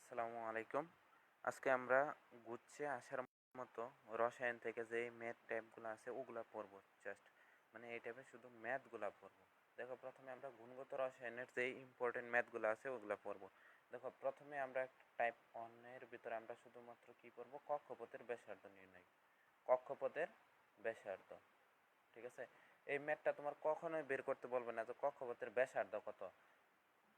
আসসালামু আলাইকুম। আজকে আমরা গুচ্ছে আসার মতো রসায়ন থেকে যে ম্যাথ টাইপগুলো আছে ওগুলা পড়ব। জাস্ট মানে এই টাইপের শুধু ম্যাথগুলা পড়ব। দেখো প্রথমে আমরা গুণগত রসায়নের যে ইম্পর্টেন্ট ম্যাথগুলো আছে ওগুলা পড়ব। দেখো প্রথমে আমরা টাইপ 1 এর ভিতরে আমরা শুধুমাত্র কি পড়ব, কক্ষপথের ব্যাসার্ধ নির্ণয়। কক্ষপথের ব্যাসার্ধ, ঠিক আছে। এই ম্যাথটা তোমার কখনোই বের করতে বলবে না যে কক্ষপথের ব্যাসার্ধ কত।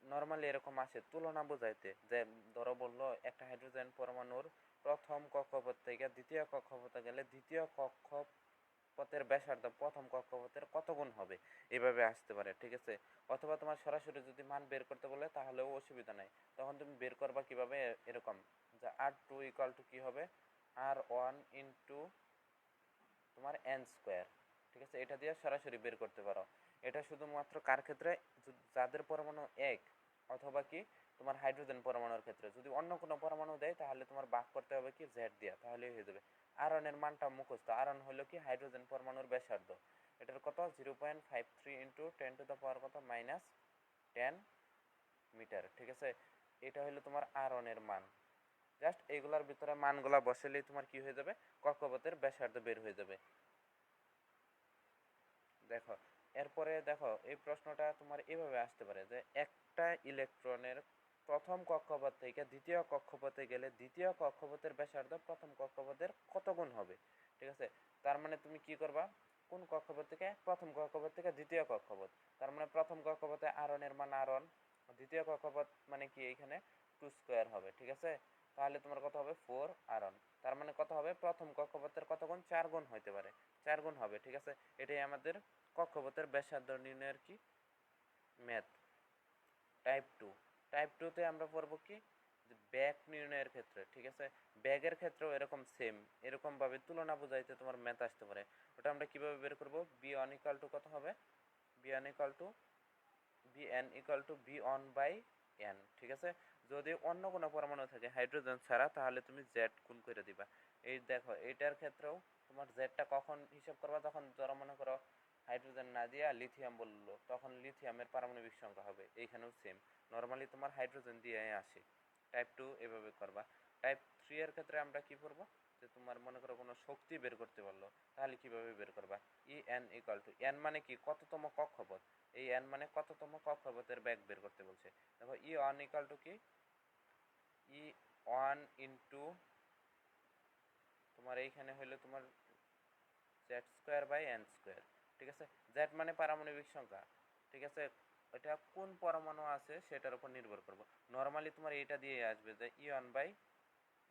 নর্মালি এরকম আসে তুলনা বোঝাইতে, যে ধরো বললো একটা হাইড্রোজেন পরমাণুর প্রথম কক্ষপথ থেকে দ্বিতীয় কক্ষপথে গেলে দ্বিতীয় কক্ষপথের ব্যাসার্ধ প্রথম কক্ষপথের কত গুণ হবে, এভাবে আসতে পারে, ঠিক আছে। অথবা তোমার সরাসরি যদি মান বের করতে বলে তাহলেও অসুবিধা নাই, তখন তুমি বের করবা কিভাবে, এরকম যে R2 ইকুয়াল টু কি হবে, R1 ইন্টু তোমার এন স্কোয়ার, ঠিক আছে। এটা দিয়ে সরাসরি বের করতে পারো। এটা শুধুমাত্র কার ক্ষেত্রে, যাদের পরমাণু এক, অথবা কি তোমার হাইড্রোজেন পরমাণুর ক্ষেত্রে। যদি অন্য কোনো পরমাণু দেয় তাহলে তোমার ভাগ করতে হবে কি জেড দিয়া, তাহলেই হয়ে যাবে। আরন এর মানটা মুখস্থ। আরন হলো কি হাইড্রোজেন পরমাণুর ব্যাসার্ধ। এটার কত 0.53 ইন্টু 10 টু দ্য পাওয়ার কত -10 মিটার, ঠিক আছে। এটা হলো তোমার আরন এর মান। জাস্ট এইগুলার ভিতরে মানগুলা বসালেই তোমার কি হয়ে যাবে, কক্ষপথের ব্যাসার্ধ বের হয়ে যাবে। দেখো এরপরে দেখো এই প্রশ্নটা তোমার এভাবে আসতে পারে যে একটা ইলেকট্রনের প্রথম কক্ষপথ থেকে দ্বিতীয় কক্ষপথে গেলে দ্বিতীয় কক্ষপথের ব্যাসার্ধ প্রথম কক্ষপথের কত গুণ হবে, ঠিক আছে। তার মানে তুমি কি করবা, কোন কক্ষপথ থেকে, প্রথম কক্ষপথ থেকে দ্বিতীয় কক্ষপথ। তার মানে প্রথম কক্ষপথে আরন এর মান আরন, দ্বিতীয় কক্ষপথ মানে কি এখানে 2 স্কোয়ার হবে, ঠিক আছে। তাহলে তোমার কত হবে 4 আরন। তার মানে কত হবে, প্রথম কক্ষপথের কত গুণ, 4 গুণ হইতে পারে, 4 গুণ হবে, ঠিক আছে। এটাই আমাদের কক্ষপথের ব্যাসার্ধ নির্ণয়ের কি ম্যাথ। টাইপ 2, টাইপ 2তে আমরা পড়ব কি, ব্যাগ নির্ণয়ের ক্ষেত্রে, ঠিক আছে। ব্যাগের ক্ষেত্রেও এরকম সেম, এরকম ভাবে তুলনা বোঝাইতে তোমার ম্যাথ আসতে পারে। ওটা আমরা কিভাবে বের করব, বি ওয়ান ইকাল টু কত হবে, B one equal to B N equal to B one by N, ঠিক আছে। যদি অন্য কোনো পরমাণু থাকে হাইড্রোজেন ছাড়া তাহলে তুমি জেড গুণ করে দিবা। এই দেখো এইটার ক্ষেত্রেও তোমার জেডটা কখন হিসাব করবা, তখন ধরো মনে করো হাইড্রোজেন না দিয়া লিথিয়াম বললো, তখন লিথিয়ামের পারমাণবিক সংখ্যা হবে। এইখানেও সেম, নর্মালি তোমার হাইড্রোজেন দিয়ে আসে। টাইপ 2 এভাবে করবা। টাইপ 3 এর ক্ষেত্রে আমরা কি করব, যে তোমার মনে করো কোনো শক্তি বের করতে পারলো, তাহলে কিভাবে বের করবা, E N equal two, N মানে কি কততম কক্ষপথ, এই এন মানে কততম কক্ষপথের ব্যাগ বের করতে বলছে। দেখো ই ওয়ান ইকাল টু কি, ই ওয়ান ইন্টু তোমার এইখানে হইলো তোমার Z square by N square, ঠিক আছে। জেড মানে পারমাণবিক সংখ্যা, ঠিক আছে। এটা কোন পরমাণু আছে সেটার উপর নির্ভর করবো। নর্মালি তোমার এইটা দিয়ে আসবে যে E one by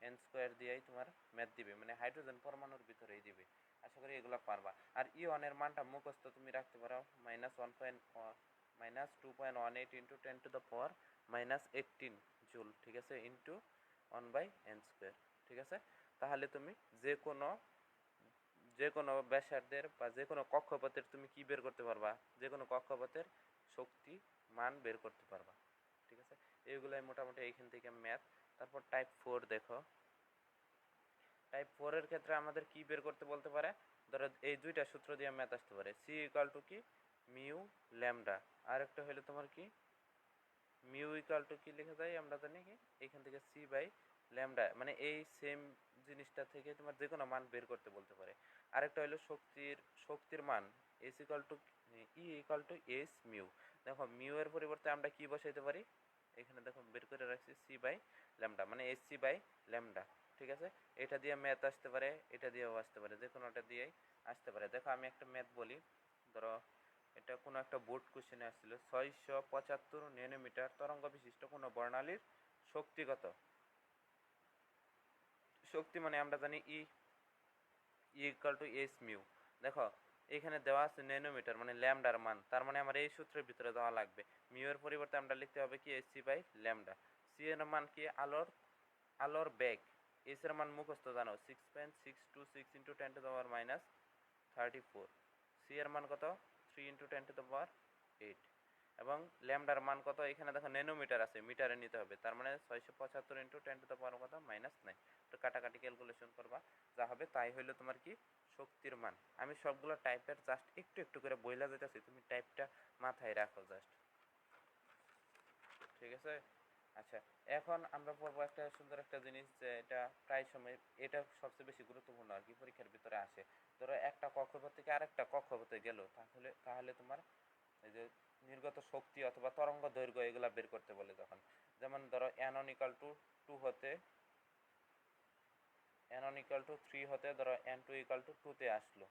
N square দিয়েই তোমার ম্যাথ দিবে, মানে হাইড্রোজেন পরমাণুর ভিতরেই দিবে। আশা করি এগুলো পারবা। আর ই ওয়ানের মানটা মুখস্থ তুমি রাখতে পারো -2.18 into 10 to the power -18 joule, ঠিক আছে, ইন্টু 1/n স্কোয়ার, ঠিক আছে। তাহলে তুমি যে কোনো ব্যাসার্ধের বা যে কোনো কক্ষপথের তুমি কি বের করতে পারবা, যে কোনো কক্ষপথের শক্তি মান বের করতে পারবা, ঠিক আছে। এইগুলাই মোটামুটি এইখান থেকে ম্যাথ। তারপর টাইপ 4 দেখো, টাইপ 4 এর ক্ষেত্রে আমাদের কি বের করতে বলতে পারে, ধরো এই দুইটা সূত্র দিয়ে ম্যাথ আসতে পারে, সি ইকুয়াল টু কি মিউ ল্যামডা, আর একটা হলো তোমার কি মিউ ইকুয়াল টু কি লেখা যায় আমরা জানি কি এখান থেকে সি বাই ল্যামডা, মানে এই সেম জিনিসটা থেকে তোমার যে কোনো মান বের করতে বলতে পারে। আরেকটা হলো শক্তির মান S equal to E equal to S mu. দেখো মিউ এর পরিবর্তে আমরা কি বসাইতে পারি, এখানে দেখো বের করে রাখছি সি বাই ল্যামডা, মানে এস সি বাই ল্যামডা, ঠিক আছে। এটা দিয়ে ম্যাথ আসতে পারে, এটা দিয়েও আসতে পারে, যে কোনোটা দিয়েই আসতে পারে। দেখো আমি একটা ম্যাথ বলি, ধরো এটা কোনো একটা বোর্ড কোশ্চেনে আসছিল, 675 ন্যানোমিটার তরঙ্গ বিশিষ্ট কোনো বর্ণালীর শক্তিগত শক্তি, মানে আমরা জানি E equal to S mu. দেখো এখানে দেওয়া আছে ন্যানোমিটার মানে ল্যামডার মান, তার মানে আমার এই সূত্রের ভিতরে দেওয়া লাগবে। মিউ এর পরিবর্তে আমরা লিখতে হবে কি S C by lambda. C এর মান কি আলোর বেগ, এস এর মান মুখস্থ জানো 6.626 into 10 to the power -34। C এর মান কত 3 ইন্টু 10 টু দ্য পাওয়ার 8। এবং ল্যামডার মান কত, এখানে দেখো ন্যানোমিটার আছে, মিটারে নিতে হবে, তার মানে 675 ইন্টু 10 টু দ্য পাওয়ার কত -9। তো কাটাকাটি ক্যালকুলেশন করবা, যা হবে তাই হইলো তোমার কি শক্তির মান। আমি সবগুলো টাইপের জাস্ট একটু একটু করে বইলা যেতেছি, তুমি টাইপটা মাথায় রাখো জাস্ট, ঠিক আছে। আচ্ছা, এখন আমরা পড়বো একটা সুন্দর একটা জিনিস, যে এটা প্রায় সময় এটা সবচেয়ে বেশি গুরুত্বপূর্ণ আর কি, পরীক্ষার ভিতরে আসে। ধরো একটা কক্ষপথ থেকে আরেকটা কক্ষপথে গেল, তাহলে তাহলে তোমার এই যে নির্গত শক্তি অথবা তরঙ্গ দৈর্ঘ্য এগুলা বের করতে বলে যখন, যেমন ধরো n1 = 2 হতে n1 = 3 হতে ধরো n2 = 2 তে আসলো,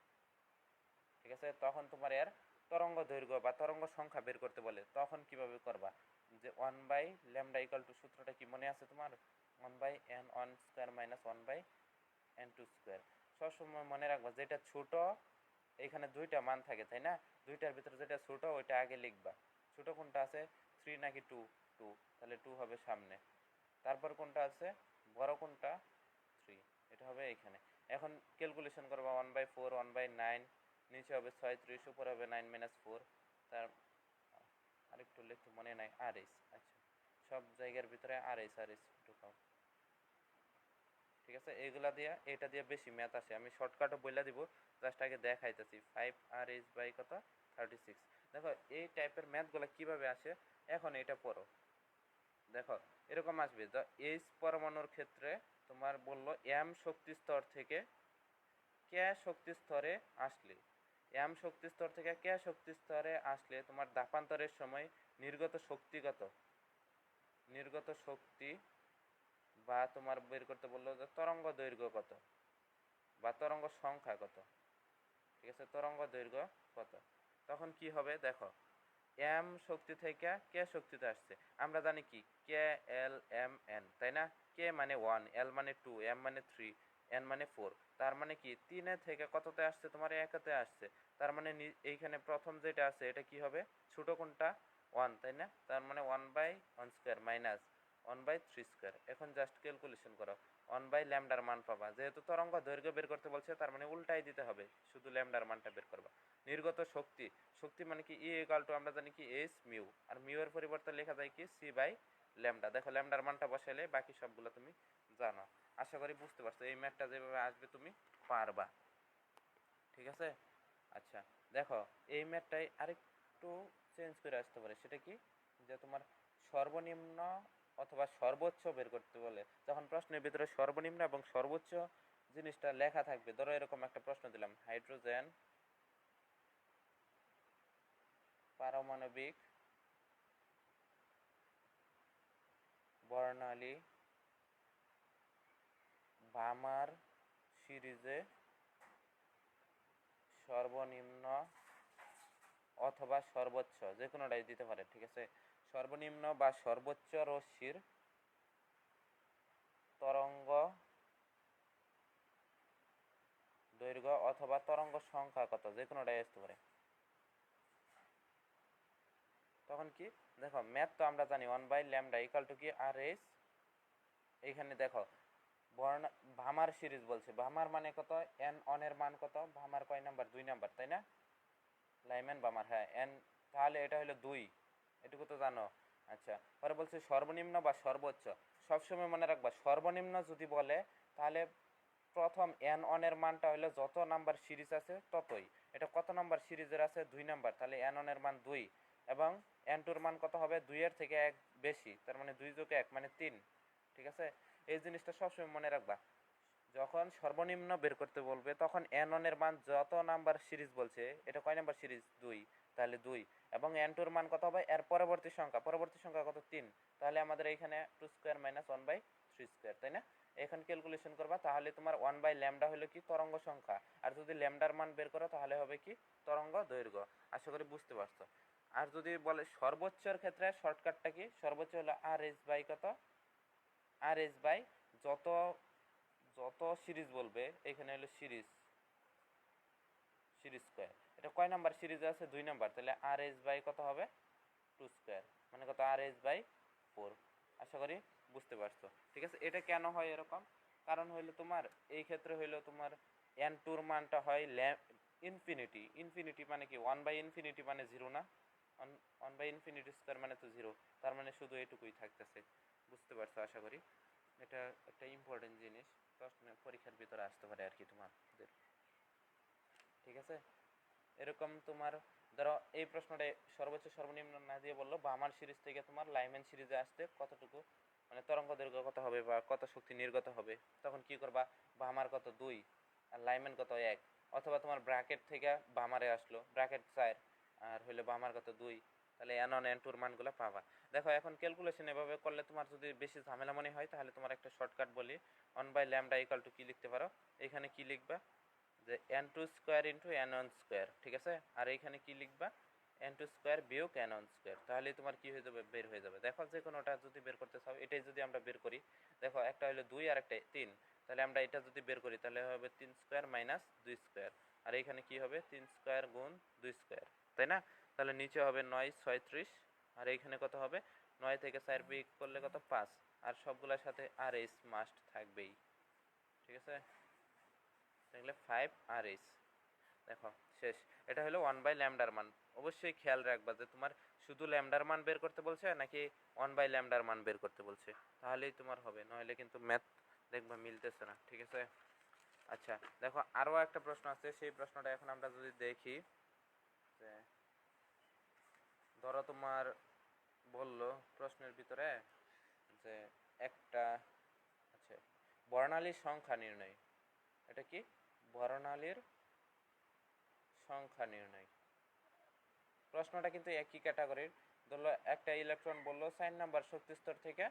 ঠিক আছে, তখন তোমার এর তরঙ্গ দৈর্ঘ্য বা তরঙ্গ সংখ্যা বের করতে বলে। তখন কিভাবে করবা, যে 1/λ সূত্রটা কি মনে আছে তোমার? 1/n1² - 1/n2²। সবসময় মনে রাখবা যেটা ছোট, এখানে দুইটা মান থাকে তাই না, দুইটার ভিতরে যেটা ছোট ওইটা আগে লিখবা। ছোট কোনটা আছে, 3 নাকি 2? 2, তাহলে 2 হবে সামনে। তারপর কোনটা আছে, বড় কোনটা, 3, এটা হবে এইখানে। এখন ক্যালকুলেশন করবা, 1/4, 1/9, নিচে হবে 36, উপরে হবে 9 - 4। তার আরেকটু লিখতে মনে নাই, RS। আচ্ছা, সব জায়গার ভিতরে RS RS ঢুকাও, ঠিক আছে। এইগুলা দিয়া, এটা দিয়ে বেশি ম্যাথ আসে, আমি শর্টকাটও বলে দিব, জাস্ট আগে দেখাইতেছি। 5RS কত, 36। দেখো এই টাইপের ম্যাথগুলো কিভাবে আসে, এখন এটা পড়ো। দেখো এরকম আসবে, দ্য এইচ পরমাণুর ক্ষেত্রে তোমার বললো m শক্তি স্তর থেকে কে শক্তি স্তরে আসলে, m শক্তি স্তর থেকে কে শক্তি স্তরে আসলে তোমার দাপান্তরের সময় নির্গত শক্তি কত, নির্গত শক্তি বা তোমার বের করতে বললো যে তরঙ্গ দৈর্ঘ্য কত বা তরঙ্গ সংখ্যা কত, ঠিক আছে, তরঙ্গ দৈর্ঘ্য কত। তখন কি হবে দেখো, m শক্তি থেকে কে শক্তিতে আসছে, আমরা জানি কি কে এল এম এন, তাই না? কে মানে 1, এল মানে 2, এম মানে 3, এন মানে 4। তার মানে কি 3 থেকে কততে আসছে, তোমার 1-তে আসছে। তার মানে এইখানে প্রথম যেটা আছে এটা কি হবে, ছোট কোনটা, 1, তাই না? তার মানে 1/1² মাইনাস 1/3²। এখন জাস্ট ক্যালকুলেশন করো, 1/λ মান পাবা। যেহেতু তরঙ্গ দৈর্ঘ্য বের করতে বলছে, তার মানে উল্টাই দিতে হবে, শুধু ল্যামডার মানটা বের করবা। নির্গত শক্তি, শক্তি মানে কি E = আমরা জানি কি H মিউ, আর মিউ এর পরিবর্তে লেখা যায় কি C/λ। দেখো ল্যামডার মানটা বসাইলে বাকি সবগুলো তুমি জানো। আশা করি বুঝতে পারছো, এই ম্যাথটা যেভাবে আসবে তুমি পারবা, ঠিক আছে। আচ্ছা দেখো, এই ম্যাথটাই আরেকটু চেঞ্জ করে আসতে পারে, সেটা কি, যে তোমার সর্বনিম্ন অথবা সর্বোচ্চ বের করতে বলে। যখন প্রশ্নের ভিতরে সর্বনিম্ন এবং সর্বোচ্চ জিনিসটা লেখা থাকবে, ধরো এরকম একটা প্রশ্ন দিলাম, হাইড্রোজেন পারমাণবিক বর্ণালী ভামার সিরিজে সর্বনিম্ন অথবা সর্বোচ্চ, যে কোনোটাই দিতে পারে, ঠিক আছে। সর্বনিম্ন বা সর্বোচ্চ রশ্মির তরঙ্গ দৈর্ঘ্য অথবা তরঙ্গ সংখ্যা কত, যে কোনোটাই আসতে পারে। তখন কি দেখো, ম্যাথ তো আমরা জানি 1/λ কি RS। এইখানে দেখো ভামার সিরিজ বলছে, ভামার মানে কত, n1 এর মান কত, ভামার কয় নাম্বার, 2 নাম্বার, তাই না? লাইম্যান ভামার, হ্যাঁ n, তাহলে এটা হলো 2, এটুকু তো জানো। আচ্ছা, পরে বলছে সর্বনিম্ন বা সর্বোচ্চ। সবসময় মনে রাখবা, সর্বনিম্ন যদি বলে তাহলে প্রথম n1 এর মানটা হলো যত নাম্বার সিরিজ আছে ততই। এটা কত নাম্বার সিরিজের আছে, 2 নাম্বার, তাহলে n1 এর মান 2, এবং n2 এর মান কত হবে, 2 এর থেকে 1 বেশি, তার মানে 2 যোগ 1 মানে 3, ঠিক আছে। এই জিনিসটা সবসময় মনে রাখবা, যখন সর্বনিম্ন বের করতে বলবে তখন n1 এর মান যত নাম্বার সিরিজ বলছে, এটা কয় নাম্বার সিরিজ, 2, তাহলে 2, এবং n2 এর মান কত হবে, এর পরবর্তী সংখ্যা, পরবর্তী সংখ্যা কত, 3, তাহলে আমাদের এখানে 2² - 1/3², তাই না? এখন ক্যালকুলেশন করবা, তাহলে তোমার 1/λ হলো কি তরঙ্গ সংখ্যা, আর যদি ল্যামডার মান বের করো তাহলে হবে কি তরঙ্গ দৈর্ঘ্য। আশা করি বুঝতে পারছো। আর যদি বলে সর্বোচ্চের ক্ষেত্রে শর্টকাটটা কি, সর্বোচ্চ হলো RS/ কত, RS/ যত যত সিরিজ বলবে, এখানে হলো সিরিজ, সিরিজ স্কয়ার, এটা কয় নাম্বার সিরিজে আছে, 2 নাম্বার, তাহলে RS/ কত হবে, 2², মানে কত, RS/4। আশা করি বুঝতে পারছো, ঠিক আছে। এটা কেন হয় এরকম, কারণ হইলো তোমার এই ক্ষেত্রে হইলো তোমার n2 এর মানটা হয় ইনফিনিটি, ইনফিনিটি মানে কি, 1/∞ মানে 0 না, 1/∞² মানে তো 0, তার মানে শুধু এটুকুই থাকতেছে। বুঝতে পারছো আশা করি। এটা একটা ইম্পর্টেন্ট জিনিস, প্রশ্নের পরীক্ষার ভিতরে আসতে পারে আর কি তোমাদের, ঠিক আছে। এরকম তোমার ধরো এই প্রশ্নটা সর্বোচ্চ সর্বনিম্ন না দিয়ে বললো বার্মান সিরিজ থেকে তোমার লাইম্যান সিরিজে আসতে কতটুকু মানে তরঙ্গ দৈর্ঘ্য কত হবে বা কত শক্তি নির্গত হবে, তখন কি করবা, বার্মার কত 2 আর লাইম্যান কত 1, অথবা তোমার ব্র্যাকেট থেকে বার্মারে আসলো ব্র্যাকেট 4 আর হইলো বার্মার কত 2, তাহলে n1 n2 এর মানগুলো পাবা। দেখো এখন ক্যালকুলেশন এভাবে করলে তোমার যদি বেশি ঝামেলা মনে হয় তাহলে তোমার একটা শর্টকাট বলি, 1/λ = কি লিখতে পারো, এখানে কি লিখবা যে n2 square into n1 square, ঠিক আছে, আর এইখানে কি লিখবা n2 স্কয়ার বিয়োগ n1 স্কয়ার, তাহলে তোমার কি হয়ে যাবে, বের হয়ে যাবে। দেখো যে কোনোটা যদি বের করতে চাও, এটাই যদি আমরা বের করি, দেখো একটা হলো 2 আর একটা 3, তাহলে আমরা এটা যদি বের করি তাহলে হবে 3 স্কয়ার মাইনাস 2 স্কয়ার, আর এইখানে কি হবে 3 স্কয়ার গুণ 2 স্কয়ার, তাই না? তাহলে নিচে হবে 9 36, আর এইখানে কত হবে 9 থেকে 4 বিয়োগ করলে কত 5, আর সবগুলোর সাথে আর এস মাস্ট থাকবেই, ঠিক আছে, তাহলে 5 আর এস। দেখো শেষ, এটা হলো 1/λ মান। অবশ্যই খেয়াল রাখবা যে তোমার শুধু ল্যামডার মান বের করতে বলছে নাকি 1/λ মান বের করতে বলছে, তাহলেই তোমার হবে, নইলে কিন্তু ম্যাথ দেখবা মিলতেছে না, ঠিক আছে। আচ্ছা দেখো আরও একটা প্রশ্ন আছে, সেই প্রশ্নটা এখন আমরা যদি দেখি যে ধরো তোমার বললো প্রশ্নের ভিতরে যে একটা, আচ্ছা, বর্ণালীর সংখ্যা নির্ণয়, এটা কি বর্ণালীর সংখ্যা নির্ণয়, প্রশ্নটা কিন্তু একই ক্যাটাগরির। ধরলো একটা ইলেকট্রন বললো 4 নাম্বার শক্তি স্তর থেকে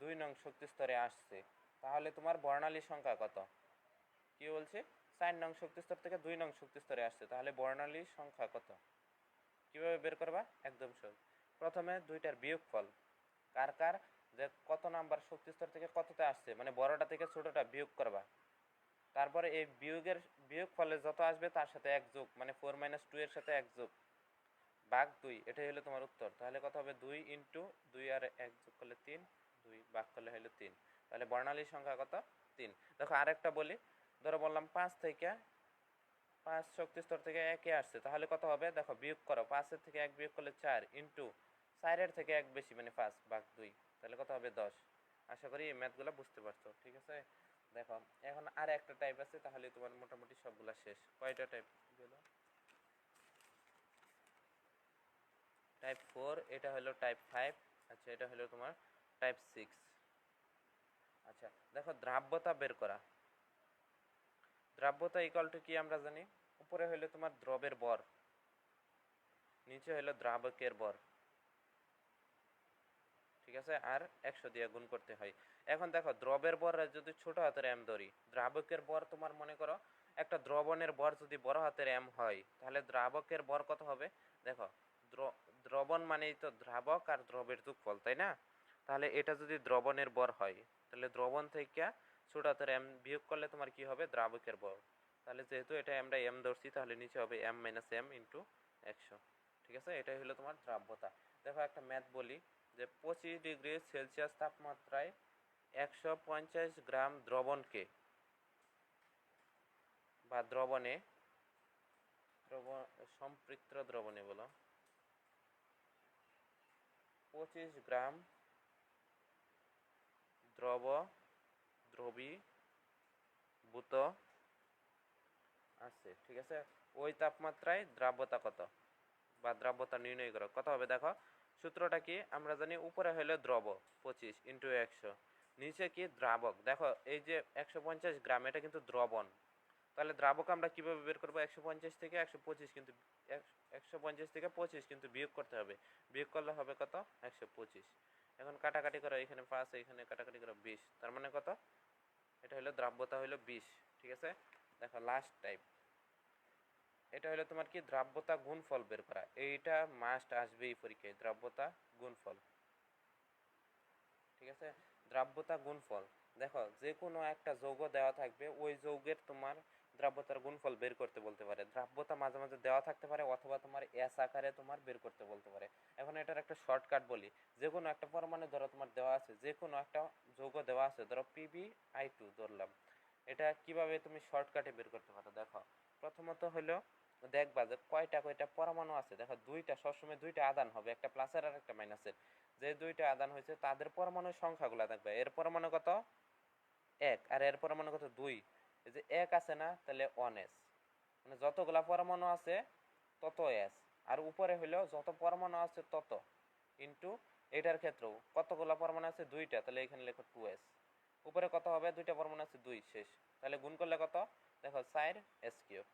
2 নং শক্তি স্তরে আসছে, তাহলে তোমার বর্ণালীর সংখ্যা কত, কি বলছে 4 নং শক্তি স্তর থেকে 2 নং শক্তি স্তরে আসছে, তাহলে বর্ণালীর সংখ্যা কত, কিভাবে বের করবা, একদম সহজ, প্রথমে দুইটার বিয়োগফল, কার কার যে কত নাম্বার শক্তি স্তর থেকে কততে আসছে মানে বড়টা থেকে ছোটটা বিয়োগ করবা, তারপরে এই বিয়োগ ফলে যত আসবে তার সাথে 1 যোগ, মানে 4 - 2 এর সাথে 1 যোগ ভাগ 2, এটাই হলো তোমার উত্তর। তাহলে কত হবে 2 ইন্টু 2 আর 1 যোগ করলে 3, 2 ভাগ করলে হলো 3, তাহলে বর্ণালীর সংখ্যা কত 3। দেখো আরেকটা বলি, ধরো বললাম 5 শক্তি স্তর থেকে 1 এ আসছে, তাহলে কত হবে, দেখো বিয়োগ করো, 5 এর থেকে 1 বিয়োগ করলে 4 ইন্টু 4 এর থেকে 1 বেশি মানে 5 ভাগ 2, তাহলে কত হবে 10। আশা করি এই ম্যাথগুলো বুঝতে পারছো, ঠিক আছে। দেখো এখন আর একটা টাইপ আছে, তাহলে তোমার মোটামুটি সবগুলা শেষ। কয়টা টাইপ গেল, টাইপ 4, এটা হলো টাইপ 5, আচ্ছা এটা হলো তোমার টাইপ 6। আচ্ছা দেখো দ্রাব্যতা বের করা, দ্রাব্যতা ইকুয়াল টু কি আমরা জানি, উপরে হলো তোমার দ্রবের ভর, নিচে হলো দ্রাবকের ভর, ঠিক আছে, আর 100 দিয়ে গুণ করতে হয়। এখন দেখো দ্রবের ভর যদি ছোট হাতের m ধরি, দ্রাবকের ভর তোমার মনে করো একটা দ্রবণের ভর যদি বড় হাতের m হয়, তাহলে দ্রাবকের ভর কত হবে, দেখো দ্রবণ মানেই তো দ্রাবক আর দ্রবের যোগফল, তাই না? তাহলে এটা যদি দ্রবণের ভর হয়, তাহলে দ্রবণ থেকে ছোট হাতের m বিয়োগ করলে তোমার কি হবে, দ্রাবকের ভর, তাহলে যেহেতু এটা আমরা m ধরছি তাহলে নিচে হবে m - m ইন্টু 100, ঠিক আছে, এটাই হলো তোমার দ্রাব্যতা। দেখো একটা ম্যাথ বলি, যে 25 ডিগ্রি সেলসিয়াস তাপমাত্রায় 150 গ্রাম দ্রবণকে বা সম্পৃক্ত দ্রবণে বলো 25 গ্রাম দ্রবীভূত আছে, ঠিক আছে, ওই তাপমাত্রায় দ্রাব্যতা কত বা দ্রাব্যতা নির্ণয় করো, কত হবে, দেখো সূত্রটা কি আমরা জানি, উপরে হলো দ্রব 25 ইন্টু 100, নিচে কি দ্রাবক, দেখো এই যে 150 গ্রাম এটা কিন্তু দ্রবণ, তাহলে দ্রাবক আমরা কিভাবে বের করবো, 150 থেকে 125 কিন্তু 150 থেকে 25 কিন্তু বিয়োগ করতে হবে, বিয়োগ করলে হবে কত 125, এখন কাটাকাটি করো, এখানে 5 এখানে কাটাকাটি করো 20, তার মানে কত, এটা হলো দ্রাব্যতা হলো 20, ঠিক আছে। দেখো লাস্ট টাইপ, এটা হলো তোমার কি দ্রাব্যতা গুণফল বের করা, এইটা মাস্ট আসবেই পরীক্ষায়, দ্রাব্যতা গুণফল, ঠিক আছে, দ্রাব্যতা গুণফল। দেখো যে কোনো একটা যৌগ দেওয়া থাকবে, ওই যৌগের তোমার দ্রাব্যতার গুণফল বের করতে বলতে পারে, দ্রাব্যতা মাঝে মাঝে দেওয়া থাকতে পারে অথবা তোমার এস আকারে তোমার বের করতে বলতে পারে। এখন এটার একটা শর্টকাট বলি, যে কোনো একটা পরমাণু ধরো তোমার দেওয়া আছে, যে কোনো একটা যৌগ দেওয়া আছে, ধরো PbI2 ধরলাম, এটা কিভাবে তুমি শর্টকাটে বের করতে পারো, দেখো প্রথমত হলো দেখবা যে কয়টা কয়টা পরমাণু আছে, দেখো দুইটা, সবসময় দুইটা আধান হবে, একটা প্লাসের আর একটা মাইনাসের, যে দুইটা আধান হয়েছে তাদের পরমাণুর সংখ্যাগুলো দেখবে, এর পরমাণু কত 1 আর এর পরমাণু কত 2, এই যে 1 আছে না, তাহলে 1s, মানে যতগুলা পরমাণু আছে তত এস, আর উপরে হইলো যত পরমাণু আছে তত ইন্টু এটার ক্ষেত্রেও কতগুলো পরমাণু আছে দুইটা, তাহলে এখানে লেখো 2s। উপরে কত হবে, দুইটা পরমাণু আছে 2 শেষ, তাহলে গুণ করলে কত, দেখো 4s কিউব।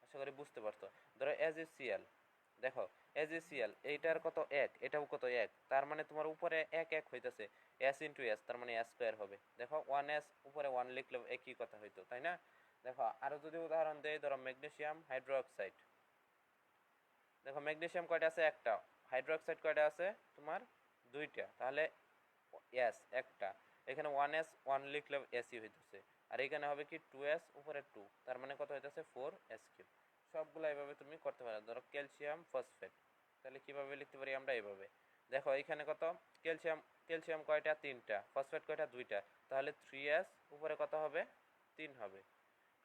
আশা করি বুঝতে পারতো। ধরো এজিসিএল, দেখো এজিসিএল এইটার কত 1, এটাও কত 1, তার মানে তোমার উপরে 1 1 হইতেছে, s ইন্টু এস, তার মানে s স্কয়ার হবে। দেখো 1s উপরে 1 লিখলে একই কথা হইতো, তাই না? দেখো আরো যদি উদাহরণ দেই, ধরো ম্যাগনেসিয়াম হাইড্রোক্সাইড, দেখো ম্যাগনেসিয়াম কয়টা আছে, একটা, হাইড্রোক্সাইড কয়টা আছে তোমার, দুইটা, তাহলে এস একটা, এখানে 1s 1 লিখলে এসই হইতেছে, আর এখানে হবে কি 2s উপরে 2, তার মানে কত হইতেছে 4s কিউব। সবগুলো এইভাবে তুমি করতে পারো। ধরো ক্যালসিয়াম ফসফেট, তাহলে কিভাবে লিখতে পারি আমরা এইভাবে, দেখো এখানে কত, ক্যালসিয়াম, ক্যালসিয়াম কয়টা, তিনটা, ফসফেট কয়টা, দুইটা, তাহলে 3s উপরে কত হবে, 3 হবে,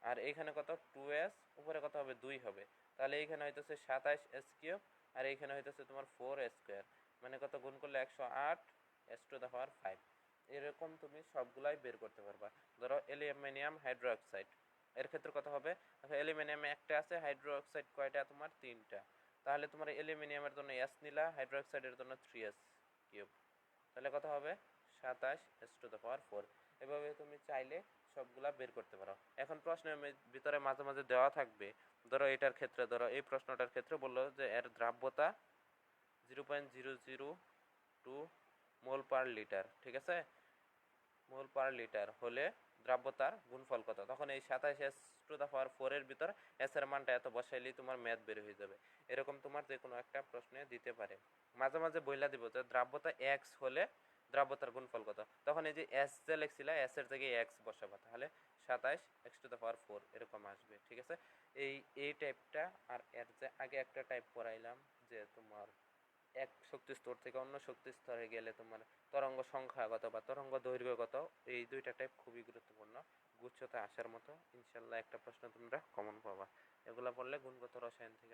আর এইখানে কত 2s উপরে কত হবে, 2 হবে, তাহলে এইখানে হইতেছে 27s কিউব, আর এইখানে হইতেছে তোমার 4s স্কয়ার, মানে কত, গুণ করলে 108 s টু দা পাওয়ার 5। এরকম তুমি সবগুলাই বের করতে পারবা। ধরো অ্যালুমিনিয়াম হাইড্রোক্সাইড, এর ক্ষেত্রে কত হবে, অ্যালুমিনিয়াম একটা আছে, হাইড্রোক্সাইড কয়টা তোমার, তিনটা, তাহলে তোমার অ্যালুমিনিয়ামের জন্য s নিলা, হাইড্রোক্সাইডের জন্য 3s কিউব, তাহলে কত হবে 27s টু দা পাওয়ার 4। এভাবে তুমি চাইলে সবগুলা বের করতে পারো। এখন প্রশ্নের ভিতরে মাঝে মাঝে দেওয়া থাকবে, ধরো এটার ক্ষেত্রে, ধরো এই প্রশ্নটার ক্ষেত্রে বললো যে এর দ্রাব্যতা 0.002 মোল পার লিটার, ঠিক আছে, মোল পার লিটার হলে দ্রাব্যতার গুণফল কত, তখন এই 27s টু দা পাওয়ার 4 এর ভিতর s এর মানটা এত বসাইলেই তোমার ম্যাথ বের হয়ে যাবে। এরকম তোমার যে কোনো একটা প্রশ্নে দিতে পারে। মাঝে মাঝে বইলা দিব যে দ্রাব্যতা x হলে দ্রাব্যতার গুণফল কত, তখন এই যে s যে লিখছিলা s এর জায়গায় x বসাবা, তাহলে 27x টু দা পাওয়ার 4 এরকম আসবে, ঠিক আছে। এই টাইপটা, আর এর যে আগে একটা টাইপ পড়াইলাম যে তোমার এক শক্তি স্তর থেকে অন্য শক্তি স্তরে গেলে তোমার তরঙ্গ সংখ্যাগত বা তরঙ্গ দৈর্ঘ্যগত, এই দুইটা টাইপ খুবই গুরুত্বপূর্ণ, গুচ্ছতে আসার মতো। ইনশাল্লাহ একটা প্রশ্ন তোমরা কমন পাবা, এগুলা পড়লে গুণগত রসায়ন থেকে